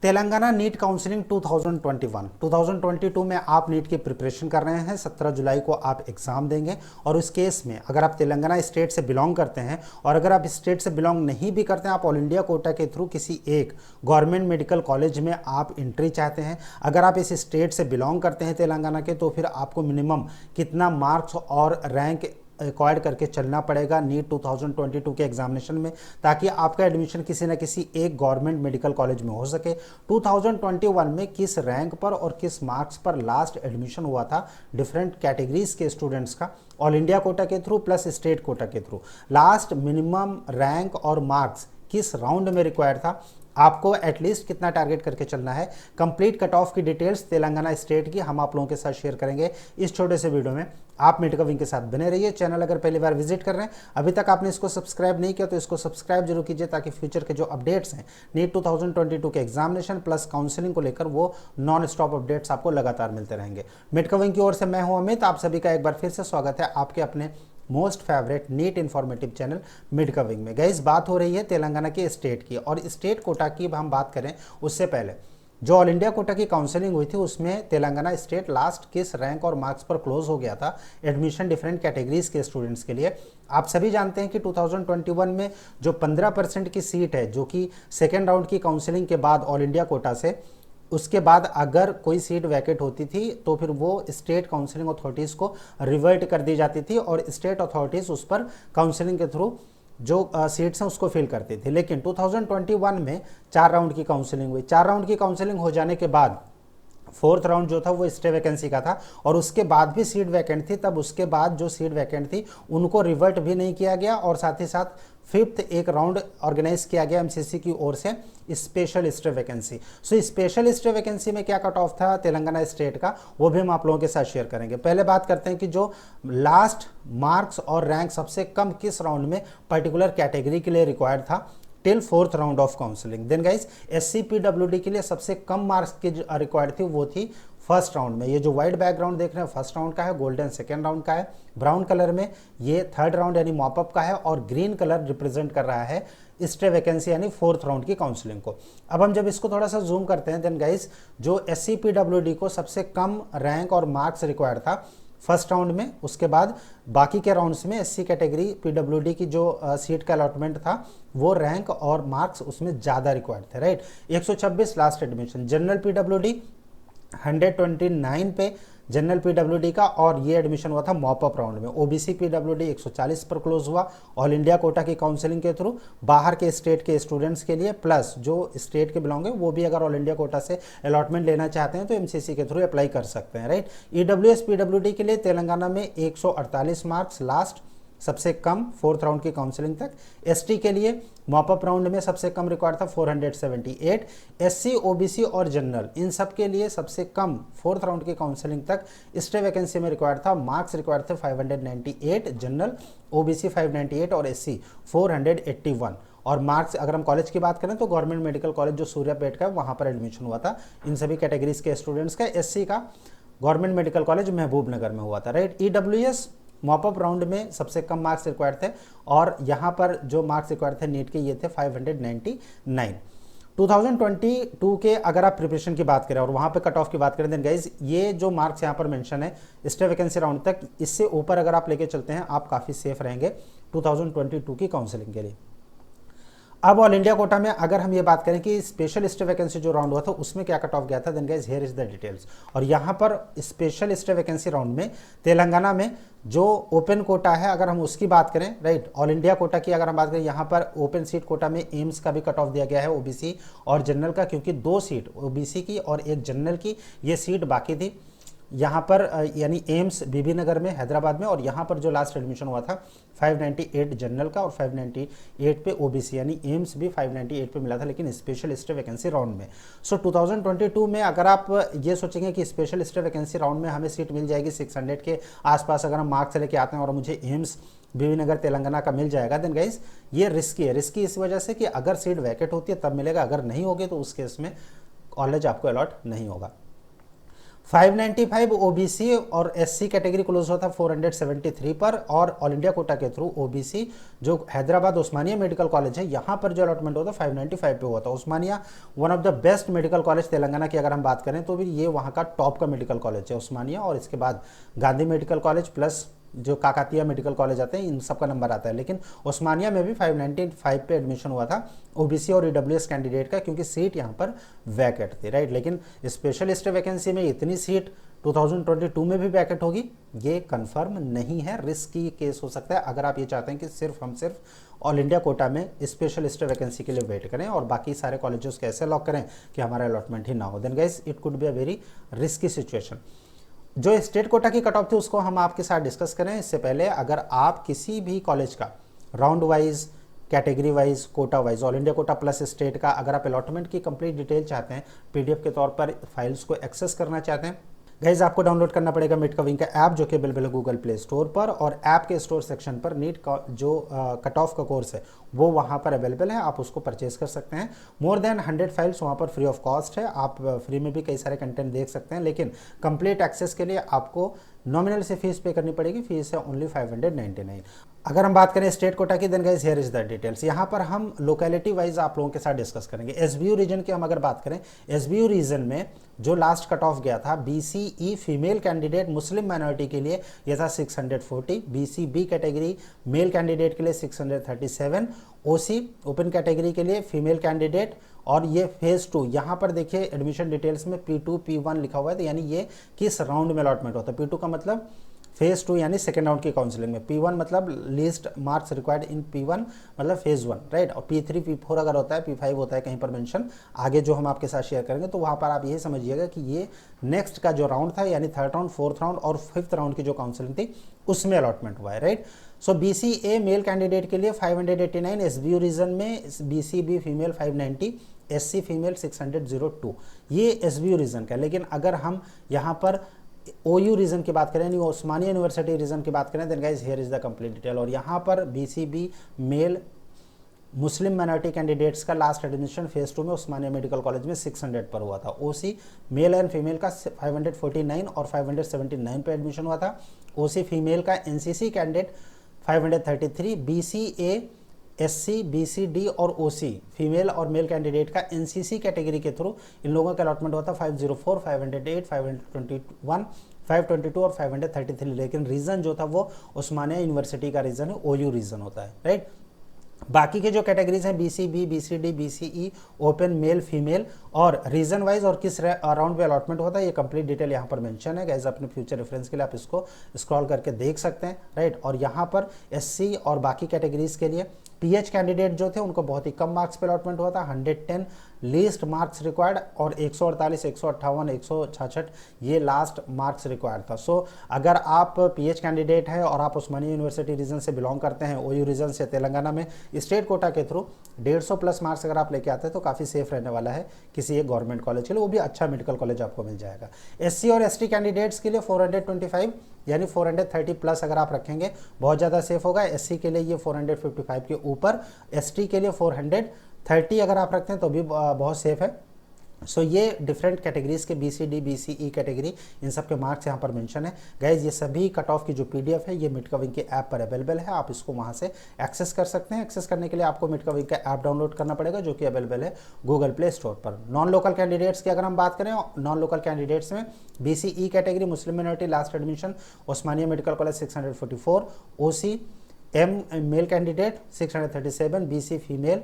Telangana NEET counselling 2022 में आप NEET की प्रिपरेशन कर रहे हैं। 17 जुलाई को आप एग्ज़ाम देंगे और उस केस में अगर आप तेलंगाना स्टेट से बिलोंग करते हैं और अगर आप स्टेट से बिलोंग नहीं भी करते हैं, आप ऑल इंडिया कोटा के थ्रू किसी एक गवर्नमेंट मेडिकल कॉलेज में आप एंट्री चाहते हैं, अगर आप इस स्टेट से बिलोंग करते हैं तेलंगाना के, तो फिर आपको मिनिमम कितना मार्क्स और रैंक एक्वायर्ड करके चलना पड़ेगा नीट 2022 के एग्जामिनेशन में, ताकि आपका एडमिशन किसी न किसी एक गवर्नमेंट मेडिकल कॉलेज में हो सके। 2021 में किस रैंक पर और किस मार्क्स पर लास्ट एडमिशन हुआ था डिफरेंट कैटेगरीज के स्टूडेंट्स का, ऑल इंडिया कोटा के थ्रू प्लस स्टेट कोटा के थ्रू, लास्ट मिनिमम रैंक और मार्क्स किस राउंड में रिक्वायर्ड था, आपको एटलीस्ट कितना टारगेट करके चलना है, कंप्लीट कट ऑफ की डिटेल्स तेलंगाना स्टेट की हम आप लोगों के साथ शेयर करेंगे इस छोटे से वीडियो में। आप मेडिका विंग के साथ बने रहिए। चैनल अगर पहली बार विजिट कर रहे हैं, अभी तक आपने इसको सब्सक्राइब नहीं किया तो इसको सब्सक्राइब जरूर कीजिए, ताकि फ्यूचर के जो अपडेट्स हैं नीट 2022 के एग्जामिनेशन प्लस काउंसलिंग को लेकर वो नॉन स्टॉप अपडेट्स आपको लगातार मिलते रहेंगे। मेडिका विंग की ओर से मैं हूं अमित, आप सभी का एक बार फिर से स्वागत है आपके अपने most favourite NEET informative channel Medica wing में। गाइस, बात हो रही है तेलंगाना के स्टेट की, और स्टेट कोटा की हम बात करें उससे पहले जो ऑल इंडिया कोटा की काउंसलिंग हुई थी उसमें तेलंगाना स्टेट लास्ट किस रैंक और मार्क्स पर क्लोज हो गया था एडमिशन डिफरेंट कैटेगरीज के स्टूडेंट्स के लिए। आप सभी जानते हैं कि 2021 में जो 15% की सीट है, जो कि सेकेंड राउंड की काउंसलिंग के बाद ऑल इंडिया कोटा से, उसके बाद अगर कोई सीट वैकेट होती थी तो फिर वो स्टेट काउंसलिंग अथॉरिटीज़ को रिवर्ट कर दी जाती थी और स्टेट अथॉरिटीज़ उस पर काउंसलिंग के थ्रू जो सीट्स हैं उसको फिल करती थी। लेकिन 2021 में 4 राउंड की काउंसलिंग हुई। 4 राउंड की काउंसलिंग हो जाने के बाद फोर्थ राउंड जो था वो स्टे वैकेंसी का था और उसके बाद भी सीट वैकेंट थी। तब उसके बाद जो सीट वैकेंट थी उनको रिवर्ट भी नहीं किया गया और साथ ही साथ फिफ्थ एक राउंड ऑर्गेनाइज किया गया एमसीसी की ओर से special stay vacancy. So special stay vacancy में क्या कट ऑफ था तेलंगाना स्टेट का, वो भी हम आप लोगों के साथ शेयर करेंगे। पहले बात करते हैं कि जो लास्ट मार्क्स और रैंक सबसे कम किस राउंड में पर्टिकुलर कैटेगरी के लिए रिक्वायर्ड था till fourth round of counselling. Then guys, SCPWD के लिए सबसे कम मार्क्स की जो रिक्वायर्ड थी वो थी फर्स्ट राउंड में। ये जो वाइट बैकग्राउंड देख रहे हैं फर्स्ट राउंड का है, गोल्डन सेकेंड राउंड का है, ब्राउन कलर में ये थर्ड राउंड यानी मॉपअप का है और ग्रीन कलर रिप्रेजेंट कर रहा है स्टे वैकेंसी यानी फोर्थ राउंड की काउंसलिंग को। अब हम जब इसको थोड़ा सा जूम करते हैं, देन गाइस जो SCPWD को सबसे कम रैंक और मार्क्स रिक्वायर्ड था फर्स्ट राउंड में, उसके बाद बाकी के राउंड्स में SC कैटेगरी PWD की जो सीट का अलॉटमेंट था वो रैंक और मार्क्स उसमें ज़्यादा रिक्वायर्ड थे, right. 126 last admission, general PWD 129 पे जनरल PWD का, और ये एडमिशन हुआ था मॉपअप राउंड में। OBC PWD 140 पर क्लोज हुआ ऑल इंडिया कोटा की काउंसलिंग के थ्रू बाहर के स्टेट के स्टूडेंट्स के लिए, प्लस जो स्टेट के बिलोंग है वो भी अगर ऑल इंडिया कोटा से अलॉटमेंट लेना चाहते हैं तो MCC के थ्रू अप्लाई कर सकते हैं, राइट। EWS PWD के लिए तेलंगाना में 148 मार्क्स लास्ट सबसे कम फोर्थ राउंड की काउंसलिंग तक। ST के लिए मॉपअप राउंड में सबसे कम रिक्वायर्ड था 478। SC OBC और जनरल इन सब के लिए सबसे कम फोर्थ राउंड की काउंसलिंग तक स्टे वैकेंसी में रिक्वायर्ड था, मार्क्स रिक्वायर्ड थे 598, जनरल OBC 598 और SC 481। और मार्क्स अगर हम कॉलेज की बात करें तो गवर्नमेंट मेडिकल कॉलेज जो सूर्यापेट का है वहाँ पर एडमिशन हुआ था इन सभी कैटेगरीज के स्टूडेंट्स का। SC का गवर्नमेंट मेडिकल कॉलेज महबूबनगर में हुआ था, राइट। EWS मॉपअप राउंड में सबसे कम मार्क्स रिक्वायर्ड थे और यहाँ पर जो मार्क्स रिक्वायर्ड थे नीट के ये थे 599। 2022 के अगर आप प्रिपरेशन की बात करें और वहाँ पे कट ऑफ की बात करें, देन गाइज ये जो मार्क्स यहाँ पर मेंशन है स्टे वैकेंसी राउंड तक, इससे ऊपर अगर आप लेके चलते हैं आप काफ़ी सेफ रहेंगे 2022 की काउंसलिंग के लिए। अब ऑल इंडिया कोटा में अगर हम ये बात करें कि स्पेशल स्टे वैकेंसी जो राउंड हुआ था उसमें क्या कट ऑफ गया था, then guys here is the details. और यहाँ पर स्पेशल स्टे वैकेंसी राउंड में तेलंगाना में जो ओपन कोटा है अगर हम उसकी बात करें, राइट, ऑल इंडिया कोटा की अगर हम बात करें, यहाँ पर ओपन सीट कोटा में एम्स का भी कट ऑफ दिया गया है OBC और जनरल का, क्योंकि 2 सीट OBC की और एक जनरल की ये सीट बाकी थी यहाँ पर, यानी एम्स बीबी नगर में हैदराबाद में, और यहाँ पर जो लास्ट एडमिशन हुआ था 598 जनरल का और 598 पे OBC, यानी एम्स भी 598 पे मिला था लेकिन स्पेशल स्टे वैकेंसी राउंड में। सो 2022 में अगर आप ये सोचेंगे कि स्पेशल स्टे वैकेंसी राउंड में हमें सीट मिल जाएगी 600 के आसपास, अगर हम मार्क्स लेके आते हैं और मुझे एम्स बीबी नगर तेलंगाना का मिल जाएगा, देन गाइस ये रिस्की है। रिस्की इस वजह से कि अगर सीट वैकेट होती है तब मिलेगा, अगर नहीं होगी तो उस केस में कॉलेज आपको अलॉट नहीं होगा। 595 ओबीसी और एससी कैटेगरी क्लोज हुआ था 473 पर, और ऑल इंडिया कोटा के थ्रू ओबीसी जो हैदराबाद उस्मानिया मेडिकल कॉलेज है यहाँ पर जो अलॉटमेंट हुआ था 595 पे हुआ था। Osmania one of the best medical college Telangana की अगर हम बात करें तो भी ये वहाँ का टॉप का मेडिकल कॉलेज है उस्मानिया, और इसके बाद गांधी मेडिकल कॉलेज प्लस जो काकातिया मेडिकल कॉलेज आते हैं इन सब का नंबर आता है। लेकिन उस्मानिया में भी 595 पे एडमिशन हुआ था ओबीसी और ईडब्ल्यूएस कैंडिडेट का, क्योंकि सीट यहाँ पर वैकेट थी, राइट। लेकिन स्पेशलिस्ट वैकेंसी में इतनी सीट 2022 में भी वैकेट होगी ये कंफर्म नहीं है, रिस्क की केस हो सकता है। अगर आप ये चाहते हैं कि हम सिर्फ ऑल इंडिया कोटा में स्पेशलिस्ट वैकेंसी के लिए वेट करें और बाकी सारे कॉलेजेस कैसे लॉक करें कि हमारा अलॉटमेंट ही ना हो, then guys it could be a very risky situation. जो स्टेट कोटा की कट ऑफ थी उसको हम आपके साथ डिस्कस करें इससे पहले, अगर आप किसी भी कॉलेज का round wise, category wise, quota wise, all India quota plus state का अगर आप अलॉटमेंट की कंप्लीट डिटेल चाहते हैं, पीडीएफ के तौर पर फाइल्स को एक्सेस करना चाहते हैं, गाइज आपको डाउनलोड करना पड़ेगा मिडकविंग का ऐप जो कि अवेलेबल है गूगल प्ले स्टोर पर, और ऐप के स्टोर सेक्शन पर नीट का जो कट ऑफ का कोर्स है वो वहाँ पर अवेलेबल है, आप उसको परचेज कर सकते हैं। मोर देन 100 फाइल्स वहाँ पर फ्री ऑफ कॉस्ट है, आप फ्री में भी कई सारे कंटेंट देख सकते हैं, लेकिन कंप्लीट एक्सेस के लिए आपको नॉमिनल से फीस पे करनी पड़ेगी, फीस है ओनली 599। अगर हम बात करें स्टेट कोटा की, then guys here is the details. यहाँ पर हम लोकेलिटी वाइज आप लोगों के साथ डिस्कस करेंगे। एसबीयू रीजन की हम अगर बात करें, एसबीयू रीजन में जो लास्ट कट ऑफ गया था बीसीई फीमेल कैंडिडेट मुस्लिम माइनॉरिटी के लिए यह था 640, बीसीबी कैटेगरी मेल कैंडिडेट के लिए 637, ओसी ओपन कैटेगरी के लिए फीमेल कैंडिडेट, और ये फेज 2 यहाँ पर देखिए एडमिशन डिटेल्स में P2 P1 लिखा हुआ है, तो यानी ये किस राउंड में अलॉटमेंट होता है। P2 का मतलब फेज 2 यानी सेकेंड राउंड की काउंसलिंग में, P1 मतलब least marks required in P1 मतलब फेज 1, राइट। और P3 P4 अगर होता है, P5 होता है कहीं पर मेंशन, आगे जो हम आपके साथ शेयर करेंगे, तो वहाँ पर आप यही समझिएगा कि ये नेक्स्ट का जो राउंड था यानी थर्ड राउंड, फोर्थ राउंड और फिफ्थ राउंड की जो काउंसलिंग थी उसमें अलॉटमेंट हुआ है, राइट। सो BCA मेल कैंडिडेट के लिए 589, एसबीयू रीजन में BCB फीमेल 590, SC फीमेल 602, ये एसबीयू रीजन का। लेकिन अगर हम यहाँ पर OU रीजन की बात करें, यानी उस्मानिया यूनिवर्सिटी रीजन की बात करें, then guys here is the complete detail. और यहाँ पर BCB male Muslim minority candidates का लास्ट एडमिशन फेज 2 में उस्मानिया मेडिकल कॉलेज में 600 पर हुआ था। OC मेल एंड फीमेल का 549 और 579 पे एडमिशन हुआ था। OC फीमेल का NCC candidate 533, BCA SC BCD और OC फीमेल और मेल कैंडिडेट का NCC कैटेगरी के थ्रू इन लोगों का अलॉटमेंट हुआ था 504, 508, 521, 522 और 533। लेकिन रीजन जो था वो उस्मानिया यूनिवर्सिटी का रीजन है, OU रीजन होता है, राइट। बाकी के जो कैटेगरीज हैं BCB BCD BCE open male female और रीजन वाइज और किस राउंड पे अलॉटमेंट होता है, ये कंप्लीट डिटेल यहाँ पर मेंशन है गाइस, अपने फ्यूचर रेफरेंस के लिए आप इसको स्क्रॉल करके देख सकते हैं, राइट। और यहाँ पर SC और बाकी कैटेगरीज के लिए PH कैंडिडेट जो थे उनको बहुत ही कम मार्क्स पे अलॉटमेंट हुआ था, 110 लीस्ट मार्क्स रिक्वायर्ड, और 148, 158, 166 ये लास्ट मार्क्स रिक्वायर्ड था। सो अगर आप PH कैंडिडेट हैं और आप उस्मानिया यूनिवर्सिटी रीजन से बिलोंग करते हैं, OU रीजन से तेलंगाना में, स्टेट कोटा के थ्रू 150 प्लस मार्क्स अगर आप लेके आते हैं तो काफ़ी सेफ रहने वाला है किसी एक गवर्नमेंट कॉलेज के लिए, वो भी अच्छा मेडिकल कॉलेज आपको मिल जाएगा। SC और ST कैंडिडेट्स के लिए 425 यानी 430 प्लस अगर आप रखेंगे बहुत ज़्यादा सेफ होगा। SC के लिए ये 455 के ऊपर, ST के लिए 430 अगर आप रखते हैं तो भी बहुत सेफ है। सो ये डिफरेंट कैटेगरीज के BCD BCE कैटेगरी इन सब के मार्क्स यहाँ पर मेंशन है गाइज। ये सभी कट ऑफ की जो PDF है ये मिडकविंग के ऐप पर अवेलेबल है, आप इसको वहाँ से एक्सेस कर सकते हैं। एक्सेस करने के लिए आपको मिडकविंग का ऐप डाउनलोड करना पड़ेगा जो कि अवेलेबल है गूगल प्ले स्टोर पर। नॉन लोकल कैंडिडेट्स की अगर हम बात करें, नॉन लोकल कैंडिडेट्स में BCE कैटेगरी मुस्लिम मिनोरिटी लास्ट एडमिशन उस्मानिया medical college 644, OC M male candidate 637, BC female,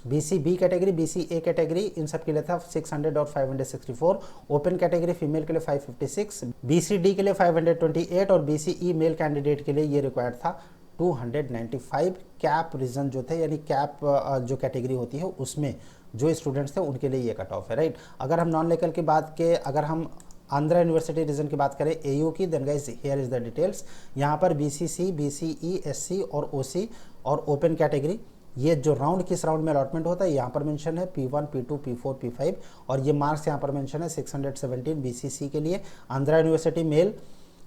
BCB category BCA category इन सब के लिए था 600 और 564, ओपन कैटेगरी फीमेल के लिए 556, BCD के लिए 528 और BCE मेल कैंडिडेट के लिए ये रिक्वायर्ड था 295। कैप रीजन जो थे यानी कैप जो कैटेगरी होती है उसमें जो स्टूडेंट्स थे उनके लिए ये कट ऑफ है, राइट। अगर हम नॉन लोकल की बात के, अगर हम आंध्रा यूनिवर्सिटी रीजन की बात करें AU की, then guys here is the details. यहाँ पर BCC BCE SC और OC और ओपन कैटेगरी ये जो राउंड किस राउंड में अलॉटमेंट होता है यहाँ पर मेंशन है P1 P2 P4 P5 और ये मार्क्स यहाँ पर मेंशन है 617 BCC के लिए, Andhra university male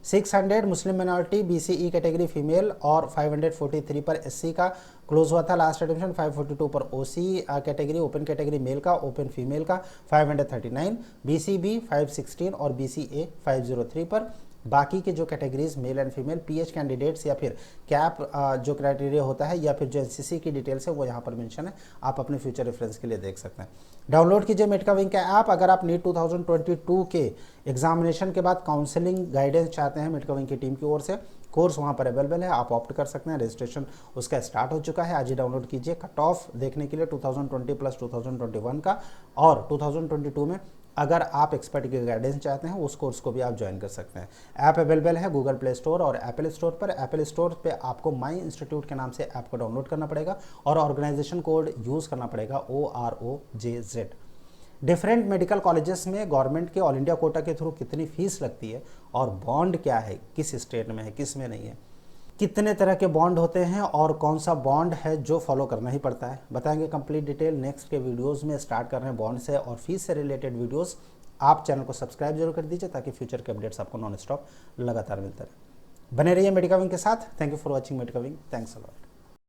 600, Muslim minority BCE category female और 543 पर SC का क्लोज हुआ था लास्ट एडमिशन 542 पर ओसी कैटेगरी, ओपन कैटेगरी मेल का, ओपन फीमेल का 539, बीसीबी 516 और बीसीए 503 पर। बाकी के जो categories male and female pH candidates या फिर कैप जो क्राइटेरिया होता है या फिर जो एनसीसी की डिटेल्स है वो यहाँ पर मेंशन है, आप अपने फ्यूचर रेफरेंस के लिए देख सकते हैं। डाउनलोड कीजिए मेडकाविंग का ऐप। अगर आप नीट 2022 के एग्जामिनेशन के बाद काउंसलिंग गाइडेंस चाहते हैं मेडकाविंग की टीम की ओर से, कोर्स वहाँ पर अवेलेबल है, आप ऑप्ट कर सकते हैं। रजिस्ट्रेशन उसका स्टार्ट हो चुका है, आज ही डाउनलोड कीजिए। कट ऑफ देखने के लिए 2020 प्लस 2021 का, और 2022 में अगर आप एक्सपर्ट की गाइडेंस चाहते हैं उस कोर्स को भी आप ज्वाइन कर सकते हैं। ऐप अवेलेबल है गूगल प्ले स्टोर और एप्पल स्टोर पर। एप्पल स्टोर पे आपको माई इंस्टीट्यूट के नाम से ऐप को डाउनलोड करना पड़ेगा और ऑर्गेनाइजेशन कोड यूज़ करना पड़ेगा OROJZ। डिफरेंट मेडिकल कॉलेजेस में गवर्नमेंट के ऑल इंडिया कोटा के थ्रू कितनी फीस लगती है और बॉन्ड क्या है, किस स्टेट में है किस में नहीं है, कितने तरह के बॉन्ड होते हैं और कौन सा बॉन्ड है जो फॉलो करना ही पड़ता है, बताएंगे कंप्लीट डिटेल नेक्स्ट के वीडियोस में। स्टार्ट कर रहे हैं बॉन्ड से और फीस से रिलेटेड वीडियोस। आप चैनल को सब्सक्राइब जरूर कर दीजिए ताकि फ्यूचर के अपडेट्स आपको नॉन स्टॉप लगातार मिलते रहे। बने रहिए मेडिकाविंग के साथ। थैंक यू फॉर वॉचिंग मेडिकाविंग। Thanks a lot.